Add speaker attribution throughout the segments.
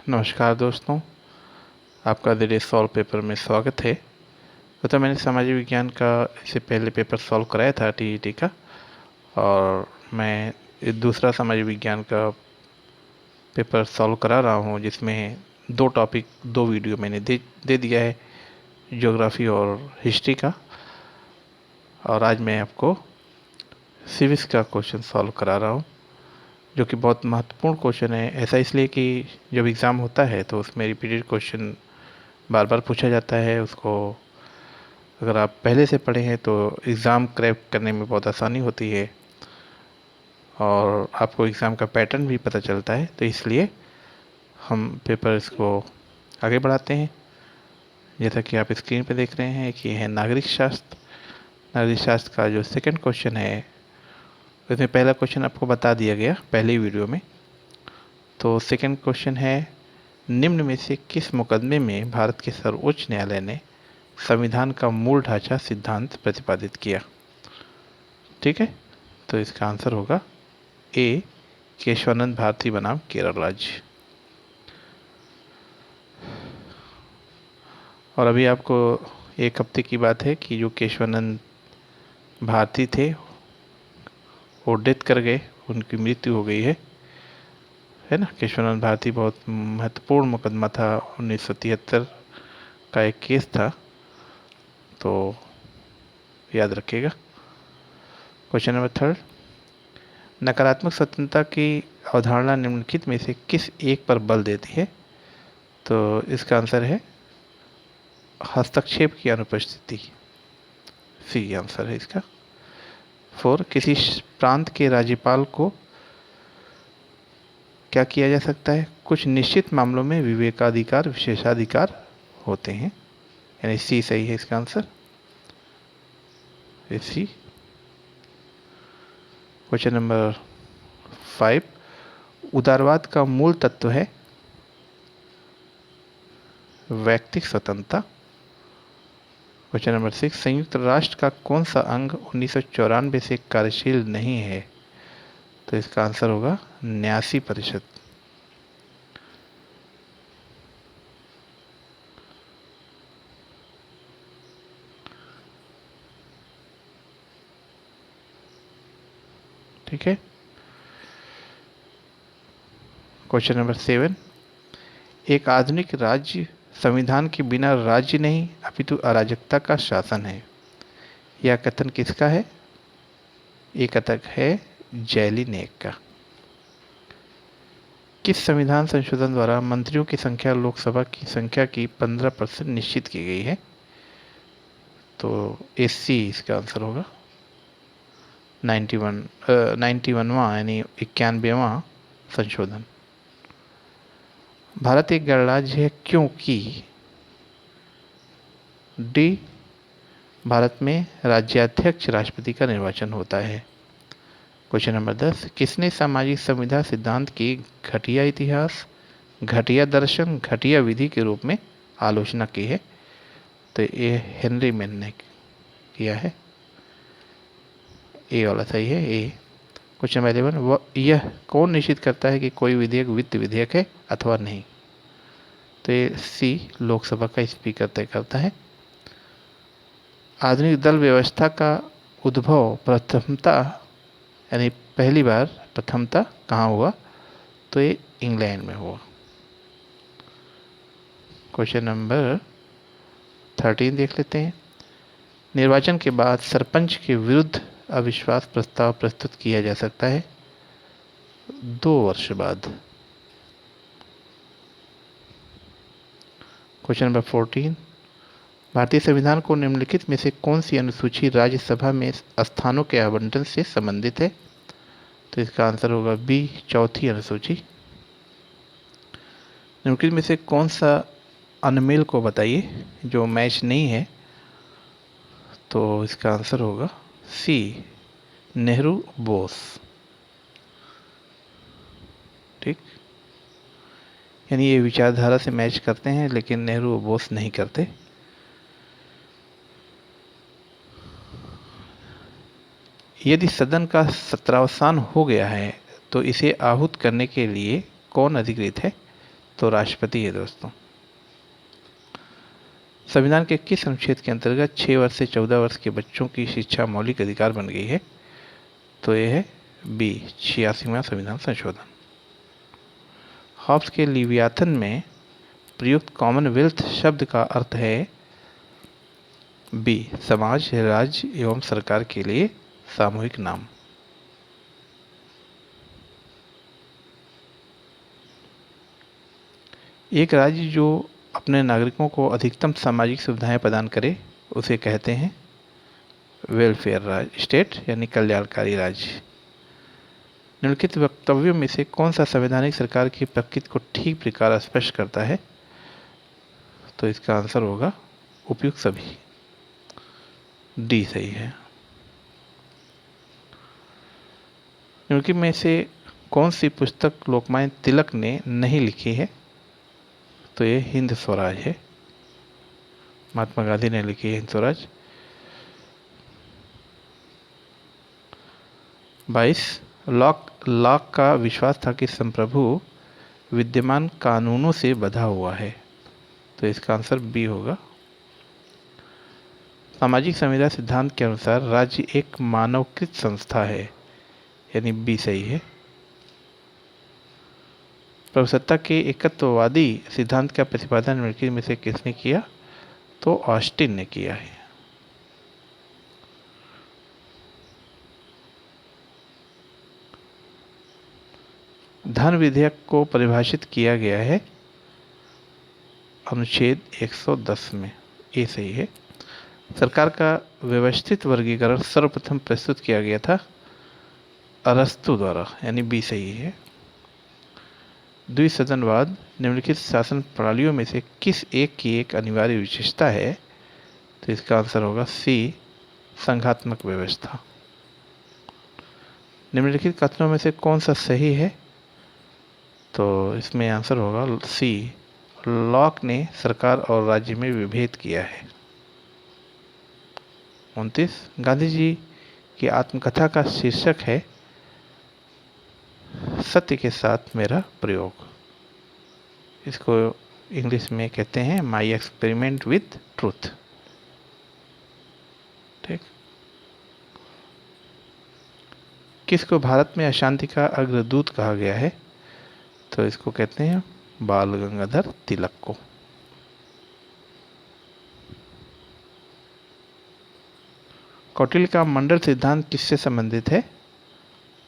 Speaker 1: नमस्कार दोस्तों, आपका दिल्ली सॉल्व पेपर में स्वागत है। तो मैंने सामाजिक विज्ञान का इससे पहले पेपर सॉल्व कराया था टीईटी का, और मैं दूसरा सामाजिक विज्ञान का पेपर सॉल्व करा रहा हूँ, जिसमें दो वीडियो मैंने दे दिया है, ज्योग्राफी और हिस्ट्री का। और आज मैं आपको सिविक्स का क्वेश्चन सॉल्व करा रहा हूँ, जो कि बहुत महत्वपूर्ण क्वेश्चन है। ऐसा इसलिए कि जब एग्ज़ाम होता है तो उसमें रिपीटेड क्वेश्चन बार बार पूछा जाता है। उसको अगर आप पहले से पढ़े हैं तो एग्ज़ाम क्रैक करने में बहुत आसानी होती है, और आपको एग्ज़ाम का पैटर्न भी पता चलता है। तो इसलिए हम पेपर इसको आगे बढ़ाते हैं। जैसा कि आप स्क्रीन पर देख रहे हैं कि है नागरिक शास्त्र का जो सेकंड क्वेश्चन है, उसमें पहला क्वेश्चन आपको बता दिया गया पहले वीडियो में। तो सेकंड क्वेश्चन है, निम्न में से किस मुकदमे में भारत के सर्वोच्च न्यायालय ने संविधान का मूल ढांचा सिद्धांत प्रतिपादित किया? ठीक है, तो इसका आंसर होगा ए, केशवानंद भारती बनाम केरल राज्य। और अभी आपको एक हफ्ते की बात है कि जो केशवानंद भारती थे वो डेथ कर गए, उनकी मृत्यु हो गई है ना। केशवानंद भारती बहुत महत्वपूर्ण मुकदमा था, 1973 का एक केस था, तो याद रखिएगा। क्वेश्चन नंबर थर्ड, नकारात्मक स्वतंत्रता की अवधारणा निम्नलिखित में से किस एक पर बल देती है? तो इसका आंसर है हस्तक्षेप की अनुपस्थिति, सी आंसर है इसका। 4, किसी प्रांत के राज्यपाल को क्या किया जा सकता है? कुछ निश्चित मामलों में विवेकाधिकार विशेषाधिकार होते हैं, यानी सी सही है इसका आंसर, सी। क्वेश्चन नंबर 5, उदारवाद का मूल तत्व है व्यक्तिक स्वतंत्रता। क्वेश्चन नंबर 6, संयुक्त राष्ट्र का कौन सा अंग 1994 से कार्यशील नहीं है? तो इसका आंसर होगा 89%। ठीक है। क्वेश्चन नंबर 7, एक आधुनिक राज्य संविधान के बिना राज्य नहीं अपितु अराजकता का शासन है, यह कथन किसका है? ये कथन है जेलिनेक का। किस संविधान संशोधन द्वारा मंत्रियों की संख्या लोकसभा की संख्या की 15% निश्चित की गई है? तो एससी इसका आंसर होगा 91वां यानी 91वां संशोधन। भारत एक गणराज्य है क्योंकि डी, भारत में राज्याध्यक्ष राष्ट्रपति का निर्वाचन होता है। क्वेश्चन नंबर 10, किसने सामाजिक संविधा सिद्धांत की घटिया इतिहास, घटिया दर्शन, घटिया विधि के रूप में आलोचना की है? तो ये हेनरी मैन ने किया है, ए वाला सही है, ए। क्वेश्चन नंबर 11, यह कौन निश्चित करता है कि कोई विधेयक वित्त विधेयक है अथवा नहीं? तो ये सी, लोकसभा का स्पीकर तय करता है। आधुनिक दल व्यवस्था का उद्भव प्रथमता यानी पहली बार प्रथमता कहाँ हुआ? तो ये इंग्लैंड में हुआ। क्वेश्चन नंबर 13 देख लेते हैं, निर्वाचन के बाद सरपंच के विरुद्ध अविश्वास प्रस्ताव प्रस्तुत किया जा सकता है 2 वर्ष बाद। क्वेश्चन नंबर 14, भारतीय संविधान को निम्नलिखित में से कौन सी अनुसूची राज्यसभा में स्थानों के आवंटन से संबंधित है? तो इसका आंसर होगा बी, चौथी अनुसूची। निम्नलिखित में से कौन सा अनमेल को बताइए जो मैच नहीं है? तो इसका आंसर होगा सी, नेहरू बोस। ठीक, यानी ये विचारधारा से मैच करते हैं लेकिन नेहरू और बोस नहीं करते। यदि सदन का सत्रावसान हो गया है तो इसे आहूत करने के लिए कौन अधिकृत है? तो राष्ट्रपति है दोस्तों। संविधान के किस अनुच्छेद के अंतर्गत 6 वर्ष से 14 वर्ष के बच्चों की शिक्षा मौलिक अधिकार बन गई है? तो ये है बी, 86वां संविधान संशोधन। हॉब्स के लिवियाथन में प्रयुक्त कॉमनवेल्थ शब्द का अर्थ है बी, समाज, राज्य एवं सरकार के लिए सामूहिक नाम। एक राज्य जो अपने नागरिकों को अधिकतम सामाजिक सुविधाएं प्रदान करे उसे कहते हैं वेलफेयर राज्य, स्टेट यानी कल्याणकारी राज्य। निम्नलिखित वक्तव्यों में से कौन सा संवैधानिक सरकार की प्रकृति को ठीक प्रकार स्पष्ट करता है? तो इसका आंसर होगा उपयुक्त सभी, डी सही है। निम्नलिखित में से कौन सी पुस्तक लोकमान्य तिलक ने नहीं लिखी है? तो ये हिंद स्वराज है, महात्मा गांधी ने लिखी है हिंद स्वराज। 22 लॉक का विश्वास था कि संप्रभु विद्यमान कानूनों से बंधा हुआ है। तो इसका आंसर बी होगा। सामाजिक संविदा सिद्धांत के अनुसार राज्य एक मानवकृत संस्था है, यानी बी सही है। प्रभुसत्ता के एकत्ववादी सिद्धांत का प्रतिपादन निम्नलिखित में से किसने किया? तो ऑस्टिन ने किया है। धन विधेयक को परिभाषित किया गया है अनुच्छेद 110 में, ये सही है। सरकार का व्यवस्थित वर्गीकरण सर्वप्रथम प्रस्तुत किया गया था अरस्तु द्वारा, यानी बी सही है। द्विसदनवाद निम्नलिखित शासन प्रणालियों में से किस एक की एक अनिवार्य विशेषता है? तो इसका आंसर होगा सी, संघात्मक व्यवस्था। निम्नलिखित कथनों में से कौन सा सही है? तो इसमें आंसर होगा सी, लॉक ने सरकार और राज्य में विभेद किया है। 29 गांधी जी की आत्मकथा का शीर्षक है सत्य के साथ मेरा प्रयोग। इसको इंग्लिश में कहते हैं माई एक्सपेरिमेंट विथ ट्रूथ। ठीक। किसको भारत में अशांति का अग्रदूत कहा गया है? तो इसको कहते हैं बाल गंगाधर तिलक को। कौटिल्य का मंडल सिद्धांत किससे संबंधित है?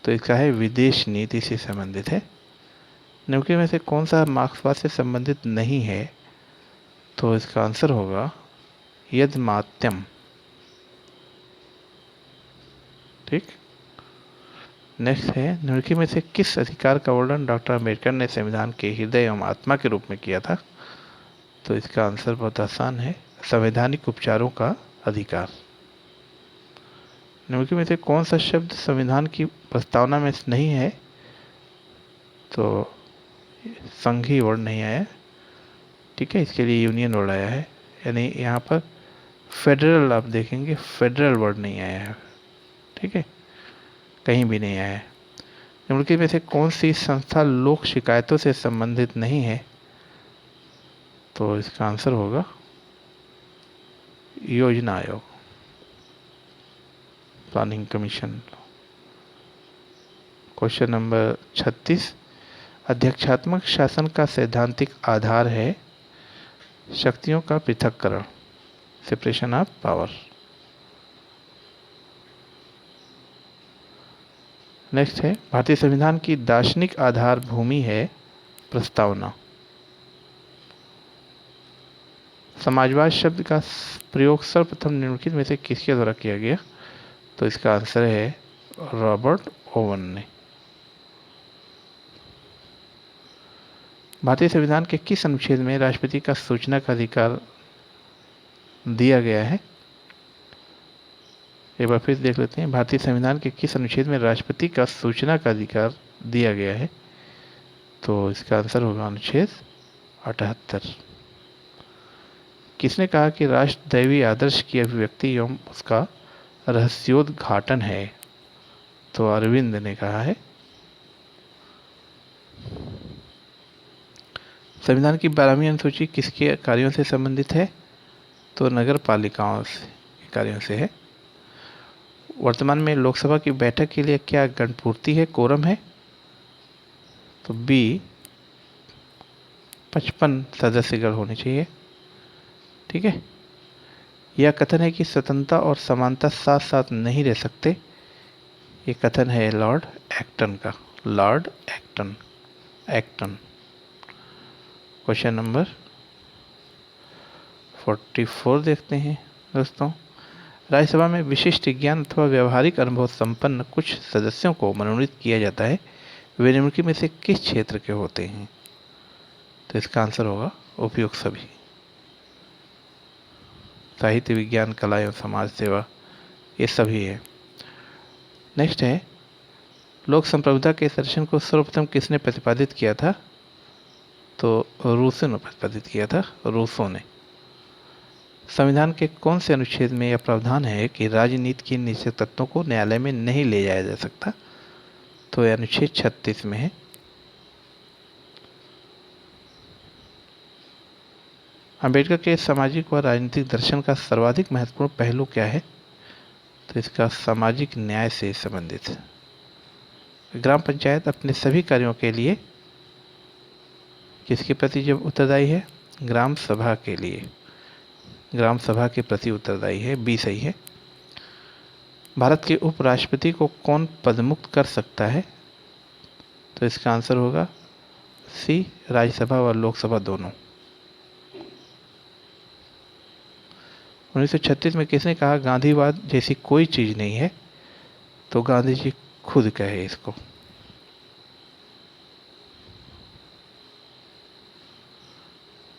Speaker 1: तो इसका है विदेश नीति से संबंधित है। निम्नलिखित में से कौन सा मार्क्सवाद से संबंधित नहीं है? तो इसका आंसर होगा यदमात्यम। ठीक। नेक्स्ट है निम्नलिखित में से किस अधिकार का वर्णन डॉक्टर अम्बेडकर ने संविधान के हृदय एवं आत्मा के रूप में किया था? तो इसका आंसर बहुत आसान है, संवैधानिक उपचारों का अधिकार। निम्नलिखित में से कौन सा शब्द संविधान की प्रस्तावना में नहीं है? तो संघीय वर्ड नहीं आया, ठीक है, इसके लिए यूनियन वर्ड आया है, यानी यहाँ पर फेडरल आप देखेंगे फेडरल वर्ड नहीं आया है, ठीक है, कहीं भी नहीं आया है। निम्नलिखित में से कौन सी संस्था लोक शिकायतों से संबंधित नहीं है? तो इसका आंसर होगा योजना आयोग, प्लानिंग कमीशन। क्वेश्चन नंबर 36 अध्यक्षात्मक शासन का सैद्धांतिक आधार है शक्तियों का पृथक्करण, सेपरेशन ऑफ पावर। नेक्स्ट है भारतीय संविधान की दार्शनिक आधार भूमि है प्रस्तावना। समाजवाद शब्द का प्रयोग सर्वप्रथम निम्नलिखित में से किसके द्वारा किया गया? तो इसका आंसर है रॉबर्ट ओवन ने। भारतीय संविधान के किस अनुच्छेद में राष्ट्रपति का सूचना का अधिकार दिया गया है? एक बार फिर देख लेते हैं, भारतीय संविधान के किस अनुच्छेद में राष्ट्रपति का सूचना का अधिकार दिया गया है? तो इसका आंसर होगा अनुच्छेद 78। किसने कहा कि राष्ट्र दैवीय आदर्श की अभिव्यक्ति एवं उसका रहस्योद्घाटन है? तो अरविंद ने कहा है। संविधान की 12वीं अनुसूची किसके कार्यों से संबंधित है? तो नगर पालिकाओं के कार्यों से है। वर्तमान में लोकसभा की बैठक के लिए क्या गणपूर्ति है, कोरम है? तो बी 55 सदस्यगण होने चाहिए। ठीक है। यह कथन है कि स्वतंत्रता और समानता साथ साथ नहीं रह सकते। ये कथन है लॉर्ड एक्टन का। Lord Acton. क्वेश्चन नंबर 44 देखते हैं दोस्तों। राज्यसभा में विशिष्ट ज्ञान अथवा व्यवहारिक अनुभव संपन्न कुछ सदस्यों को मनोनीत किया जाता है। वे निम्नलिखित में से किस क्षेत्र के होते हैं? तो इसका आंसर होगा उपयुक्त सभी। साहित्य, विज्ञान, कला एवं समाज सेवा, ये सभी है। नेक्स्ट है, लोक संप्रभुता के दर्शन को सर्वप्रथम किसने प्रतिपादित किया था? तो रूसो ने प्रतिपादित किया था, रूसो ने। संविधान के कौन से अनुच्छेद में यह प्रावधान है कि राजनीति के निश्चित तत्वों को न्यायालय में नहीं ले जाया जा सकता? तो यह अनुच्छेद 36 में है। अंबेडकर के सामाजिक व राजनीतिक दर्शन का सर्वाधिक महत्वपूर्ण पहलू क्या है? तो इसका सामाजिक न्याय से संबंधित है। ग्राम पंचायत अपने सभी कार्यों के लिए किसके प्रति जब उत्तरदायी है? ग्राम सभा के लिए, ग्राम सभा के प्रति उत्तरदायी है। बी सही है। भारत के उपराष्ट्रपति को कौन पदमुक्त कर सकता है? तो इसका आंसर होगा सी, राज्यसभा व लोकसभा दोनों। 1936 में किसने कहा गांधीवाद जैसी कोई चीज नहीं है? तो गांधी जी खुद कहे इसको।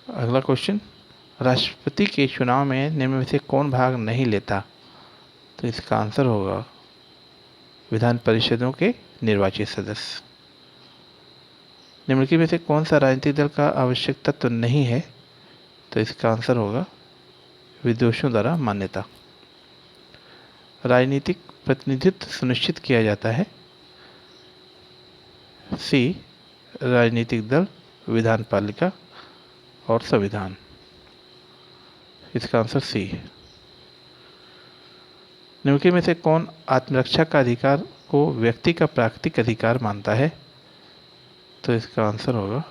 Speaker 1: अगला क्वेश्चन, राष्ट्रपति के चुनाव में निम्न में से कौन भाग नहीं लेता? तो इसका आंसर होगा विधान परिषदों के निर्वाचित सदस्य। निम्नलिखित में से कौन सा राजनीतिक दल का आवश्यक तत्व नहीं है? तो इसका आंसर होगा विदेशियों द्वारा मान्यता। राजनीतिक प्रतिनिधित्व सुनिश्चित किया जाता है। सी, राजनीतिक दल, विधान पालिका और संविधान। इसका आंसर सी है। निम्नलिखित में से कौन आत्मरक्षा का अधिकार को व्यक्ति का प्राकृतिक अधिकार मानता है? तो इसका आंसर होगा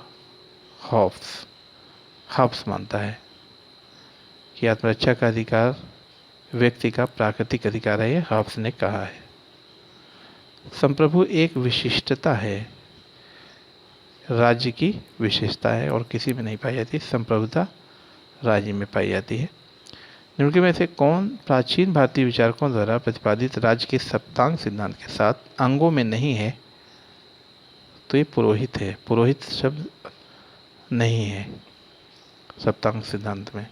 Speaker 1: हॉब्स मानता है कि आत्मरक्षा का अधिकार व्यक्ति का प्राकृतिक अधिकार है। ये हॉब्स ने कहा है। संप्रभु एक विशिष्टता है, राज्य की विशेषता है और किसी में नहीं पाई जाती। संप्रभुता राज्य में पाई जाती है। निम्नलिखित में से कौन प्राचीन भारतीय विचारकों द्वारा प्रतिपादित राज्य के सप्तांग सिद्धांत के साथ अंगों में नहीं है? तो ये पुरोहित है। पुरोहित शब्द नहीं है सप्तांग सिद्धांत में।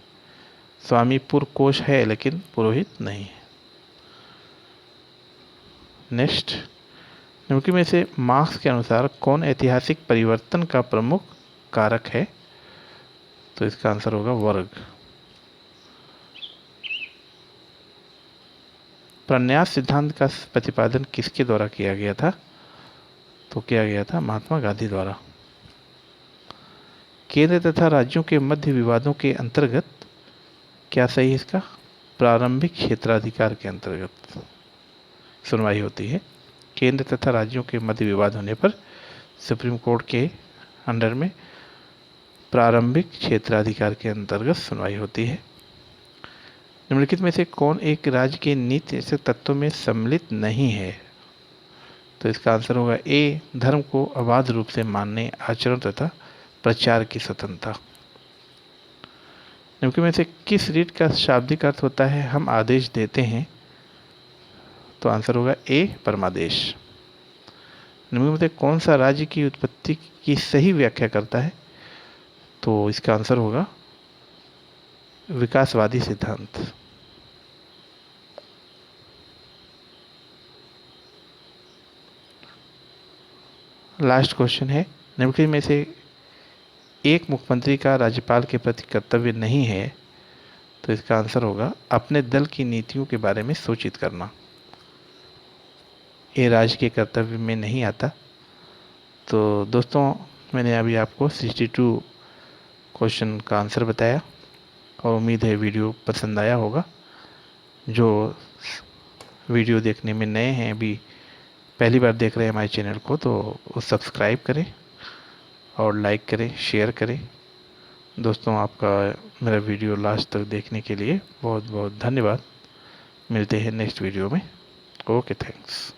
Speaker 1: स्वामी पुरकोश है लेकिन पुरोहित नहीं है। नेक्स्ट, निम्नलिखित में से मार्क्स के अनुसार कौन ऐतिहासिक परिवर्तन का प्रमुख कारक है? तो इसका आंसर होगा वर्ग। प्रन्यास सिद्धांत का प्रतिपादन किसके द्वारा किया गया था? तो किया गया था महात्मा गांधी द्वारा। केंद्र तथा राज्यों के मध्य विवादों के अंतर्गत क्या सही है? इसका प्रारंभिक क्षेत्राधिकार के अंतर्गत सुनवाई होती है। केंद्र तथा राज्यों के मध्य विवाद होने पर सुप्रीम कोर्ट के अंडर में प्रारंभिक क्षेत्राधिकार के अंतर्गत सुनवाई होती है। निम्नलिखित में से कौन एक राज्य के नीति से तत्वों में सम्मिलित नहीं है? तो इसका आंसर होगा ए, धर्म को अबाध रूप से मानने, आचरण तथा प्रचार की स्वतंत्रता। निम्नलिखित में से किस रीत का शाब्दिक अर्थ होता है हम आदेश देते हैं? तो आंसर होगा ए, परमादेश। निम्नलिखित में से कौन सा राज्य की उत्पत्ति की सही व्याख्या करता है? तो इसका आंसर होगा विकासवादी सिद्धांत। लास्ट क्वेश्चन है, निम्नलिखित में से एक मुख्यमंत्री का राज्यपाल के प्रति कर्तव्य नहीं है? तो इसका आंसर होगा अपने दल की नीतियों के बारे में सूचित करना। ये राज्य के कर्तव्य में नहीं आता। तो दोस्तों, मैंने अभी आपको 62 क्वेश्चन का आंसर बताया और उम्मीद है वीडियो पसंद आया होगा। जो वीडियो देखने में नए हैं, अभी पहली बार देख रहे हैं हमारे चैनल को, तो वो सब्सक्राइब करें और लाइक करें, शेयर करें। दोस्तों, आपका मेरा वीडियो लास्ट तक देखने के लिए बहुत बहुत धन्यवाद। मिलते हैं नेक्स्ट वीडियो में। Okay, thanks.